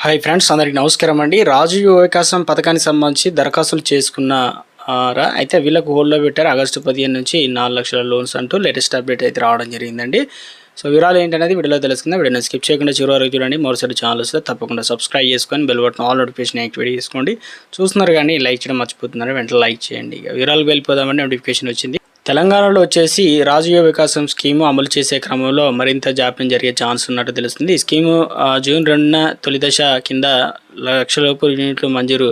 Hi friends, అందరికి నమస్కారం అండి. రాజీవ్ వికాసం పథకానికి సంబంధించి దరఖాస్తులు చేసుకున్నారా అయితే వీళ్ళకు హోల్డ్లో పెట్టారు. ఆగస్టు 15 నుంచి 4 లక్షల లోన్స్ అంటూ లేటెస్ట్ అప్డేట్ అయితే రావడం జరిగిందండి. సో వివరాలు ఏంటనేది వీడియోలో తెలుసుకుందాం. వీడియోని స్కిప్ చేయకుండా చివరి వరకు చూడండి. మరోసారి ఛానల్ వస్తే తప్పకుండా సబ్స్క్రైబ్ చేసుకొని bell button all notification activate చేసుకోండి. చూస్తున్నారు కానీ లైక్ చేయడం మర్చిపోతున్నారు, వెంటనే లైక్ చేయండి. వివరాలకు వెళ్ళిపోదామని నోటిఫికేషన్ వచ్చింది. తెలంగాణలో వచ్చేసి రాజీవ్ వికాసం స్కీము అమలు చేసే క్రమంలో మరింత జాప్యం జరిగే ఛాన్స్ ఉన్నట్టు తెలుస్తుంది. ఈ స్కీము జూన్ 2న తొలి దశ కింద లక్షలోపు యూనిట్లు మంజూరు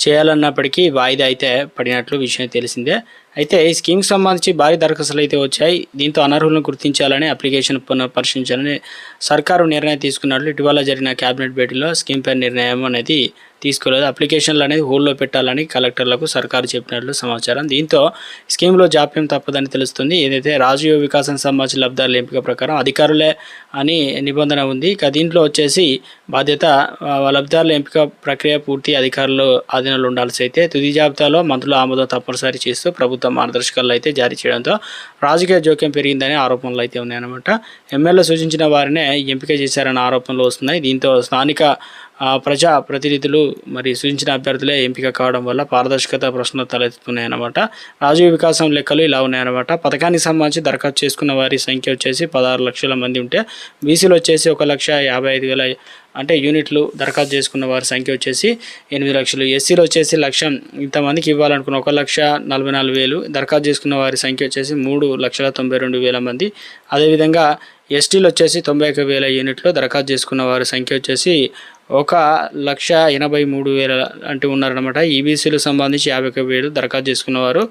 చేయాలన్నప్పటికీ వాయిదా అయితే పడినట్లు విషయం తెలిసిందే. అయితే ఈ స్కీమ్కి సంబంధించి భారీ దరఖాస్తులు అయితే వచ్చాయి. దీంతో అనర్హులను గుర్తించాలని అప్లికేషన్ పునఃపరిశీలించాలని సర్కారు నిర్ణయం తీసుకున్నట్లు ఇటీవల జరిగిన కేబినెట్ భేటీలో స్కీమ్పై నిర్ణయం అనేది తీసుకోలేదు. అప్లికేషన్లు అనేది హోల్డ్లో పెట్టాలని కలెక్టర్లకు సర్కారు చెప్పినట్లు సమాచారం. దీంతో స్కీమ్లో జాప్యం తప్పదని తెలుస్తుంది. ఏదైతే రాజీవ్ వికాసం సంబంధించిన లబ్ధారుల ఎంపిక ప్రకారం అధికారులే అని నిబంధన ఉంది. ఇక దీంట్లో వచ్చేసి బాధ్యత లబ్ధారుల ఎంపిక ప్రక్రియ పూర్తి అధికారులు ఆధీనంలో ఉండాల్సి అయితే తుది జాబితాలో మంత్రుల ఆమోదం తప్పనిసరి చేస్తూ ప్రభుత్వం మార్గదర్శకాలు అయితే జారీ చేయడంతో రాజకీయ జోక్యం పెరిగిందనే ఆరోపణలు అయితే ఉన్నాయన్నమాట. ఎమ్మెల్యే సూచించిన వారినే ఎంపిక చేశారన్న ఆరోపణలు వస్తున్నాయి. దీంతో స్థానిక ప్రజా ప్రతినిధులు మరి సూచించిన అభ్యర్థులే ఎంపిక కావడం వల్ల పారదర్శకత ప్రశ్నలు తలెత్తుతున్నాయన్నమాట. రాజీవ్ వికాసం లెక్కలు ఇలా ఉన్నాయన్నమాట. పథకానికి సంబంధించి దరఖాస్తు చేసుకున్న వారి సంఖ్య వచ్చేసి 16 లక్షల మంది ఉంటే బీసీలు వచ్చేసి 1,55,000 అంటే యూనిట్లు దరఖాస్తు చేసుకున్న వారి సంఖ్య వచ్చేసి 8 లక్షలు. ఎస్సీలు వచ్చేసి లక్షం ఇంతమందికి ఇవ్వాలనుకున్న 1,44,000. దరఖాస్తు చేసుకున్న వారి సంఖ్య వచ్చేసి 3,92,000 మంది. అదేవిధంగా ఎస్టీలు వచ్చేసి 91,000 యూనిట్లు. దరఖాస్తు చేసుకున్న వారి సంఖ్య వచ్చేసి 1,83,000 అంటే ఉన్నారనమాట. ఈబీసీలకు సంబంధించి 51,000 దరఖాస్తు చేసుకున్నవారు.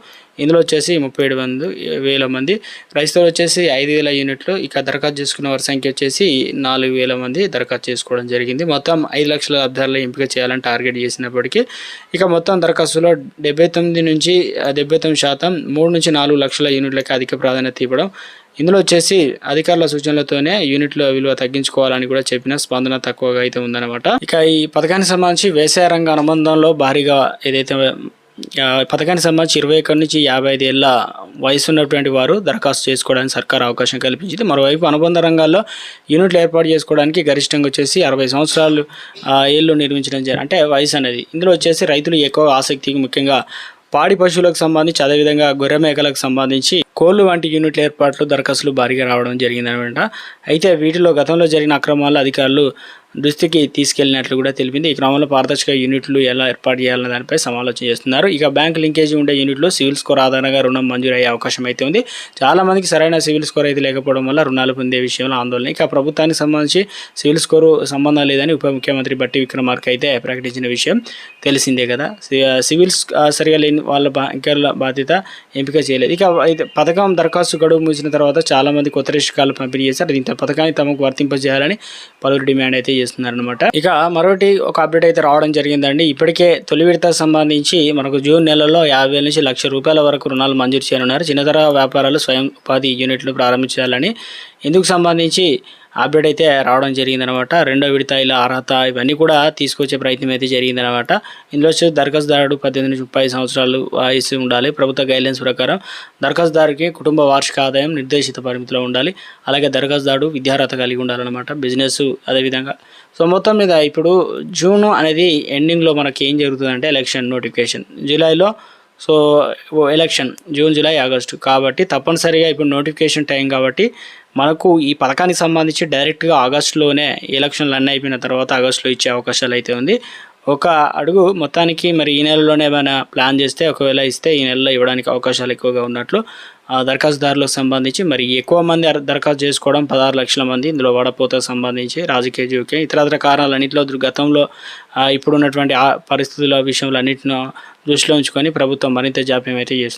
ఇందులో వచ్చేసి 37,000 మంది. క్రైస్తవులు వచ్చేసి 5,000 యూనిట్లు. ఇక దరఖాస్తు చేసుకున్న వారి సంఖ్య వచ్చేసి 4,000 మంది దరఖాస్తు చేసుకోవడం జరిగింది. మొత్తం 5 లక్షల లబ్ధారులు ఎంపిక చేయాలని టార్గెట్ చేసినప్పటికీ ఇక మొత్తం దరఖాస్తులో 79% 3 నుంచి 4 లక్షల యూనిట్లకి అధిక ప్రాధాన్యత ఇవ్వడం. ఇందులో వచ్చేసి అధికారుల సూచనలతోనే యూనిట్ల విలువ తగ్గించుకోవాలని కూడా చెప్పిన స్పందన తక్కువగా అయితే ఉందన్నమాట. ఇక ఈ పథకానికి సంబంధించి వ్యవసాయ రంగ అనుబంధంలో భారీగా ఏదైతే పథకానికి సంబంధించి 21 నుంచి 55 ఏళ్ల వయసు ఉన్నటువంటి వారు దరఖాస్తు చేసుకోవడానికి సర్కారు అవకాశం కల్పించింది. మరోవైపు అనుబంధ రంగాల్లో యూనిట్లు ఏర్పాటు చేసుకోవడానికి గరిష్టంగా వచ్చేసి 60 సంవత్సరాలు ఏళ్ళు నిర్మించడం అంటే వయసు అనేది. ఇందులో వచ్చేసి రైతులు ఎక్కువ ఆసక్తికి ముఖ్యంగా పాడి పశువులకు సంబంధించి అదేవిధంగా గొర్రె మేకలకు సంబంధించి కోళ్లు వంటి యూనిట్ల ఏర్పాట్లు దరఖాస్తులు భారీగా రావడం జరిగిందనమాట. అయితే వీటిలో గతంలో జరిగిన అక్రమాలు అధికారులు దృష్టికి తీసుకెళ్లినట్లు కూడా తెలిపింది. ఈ క్రమంలో పారదర్శక యూనిట్లు ఎలా ఏర్పాటు చేయాలన్న దానిపై సమాలోచన చేస్తున్నారు. ఇక బ్యాంక్ లింకేజీ ఉండే యూనిట్లు సివిల్ స్కోర్ ఆధారంగా రుణం మంజూరు అయ్యే అవకాశం అయితే ఉంది. చాలా మందికి సరైన సివిల్ స్కోర్ అయితే లేకపోవడం వల్ల రుణాలు పొందే విషయంలో ఆందోళన. ఇక ప్రభుత్వానికి సంబంధించి సివిల్ స్కోరు సంబంధం లేదని ఉప ముఖ్యమంత్రి బట్టి విక్రమార్క అయితే ప్రకటించిన విషయం తెలిసిందే కదా. సివిల్ సరిగా లేని వాళ్ళ బ్యాంకర్ల బాధ్యత ఎంపిక చేయలేదు. ఇక పథకం దరఖాస్తు గడువు ముగిసిన తర్వాత చాలా మంది కొత్త రేషన్ కార్డులు పంపిణీ చేశారు. దీంతో పథకాన్ని తమకు వర్తింపజేయాలని పలువురు డిమాండ్ అయితే చేస్తున్నారనమాట. ఇక మరొకటి ఒక అప్డేట్ అయితే రావడం జరిగిందండి. ఇప్పటికే తొలి విడత సంబంధించి మనకు జూన్ నెలలో 50,000 నుంచి ₹1,00,000 వరకు రుణాలు మంజూరు చేయనున్నారు. చిన్నతర వ్యాపారాలు స్వయం ఉపాధి యూనిట్లు ప్రారంభించాలని ఇందుకు సంబంధించి అప్డేట్ అయితే రావడం జరిగిందనమాట. రెండో విడత ఇలా అర్హత ఇవన్నీ కూడా తీసుకొచ్చే ప్రయత్నం అయితే జరిగిందనమాట. ఇందులో వచ్చి దరఖాస్తుదారుడు 18 నుంచి 30 సంవత్సరాలు వయసు ఉండాలి. ప్రభుత్వ గైడ్లైన్స్ ప్రకారం దరఖాస్తుదారుకి కుటుంబ వార్షిక ఆదాయం నిర్దేశిత పరిమితిలో ఉండాలి. అలాగే దరఖాస్తుదారుడు విద్యార్హత కలిగి ఉండాలన్నమాట. బిజినెస్ అదేవిధంగా సో మొత్తం మీద ఇప్పుడు జూన్ అనేది ఎండింగ్లో మనకి ఏం జరుగుతుందంటే ఎలక్షన్ నోటిఫికేషన్ జూలైలో. So election June, July, August కాబట్టి తప్పనిసరిగా ఇప్పుడు నోటిఫికేషన్ టైం కాబట్టి మనకు ఈ పథకానికి సంబంధించి డైరెక్ట్గా ఆగస్టులోనే ఎలక్షన్లు అన్నీ అయిపోయిన తర్వాత ఆగస్టులో ఇచ్చే అవకాశాలు అయితే ఉంది. ఒక అడుగు మొత్తానికి మరి ఈ నెలలోనే ఏమైనా ప్లాన్ చేస్తే ఒకవేళ ఇస్తే ఈ నెలలో ఇవ్వడానికి అవకాశాలు ఎక్కువగా ఉన్నట్లు దరఖాస్తుదారులకు సంబంధించి మరి ఎక్కువ మంది దరఖాస్తు చేసుకోవడం 16 లక్షల మంది. ఇందులో వడపోతకు సంబంధించి రాజకీయ జోక్యం ఇతరత్ర కారణాలన్నింటిలో గతంలో ఇప్పుడున్నటువంటి పరిస్థితుల విషయంలో అన్నింటిని దృష్టిలో ఉంచుకొని ప్రభుత్వం మరింత జాప్యం అయితే చేస్తుంది.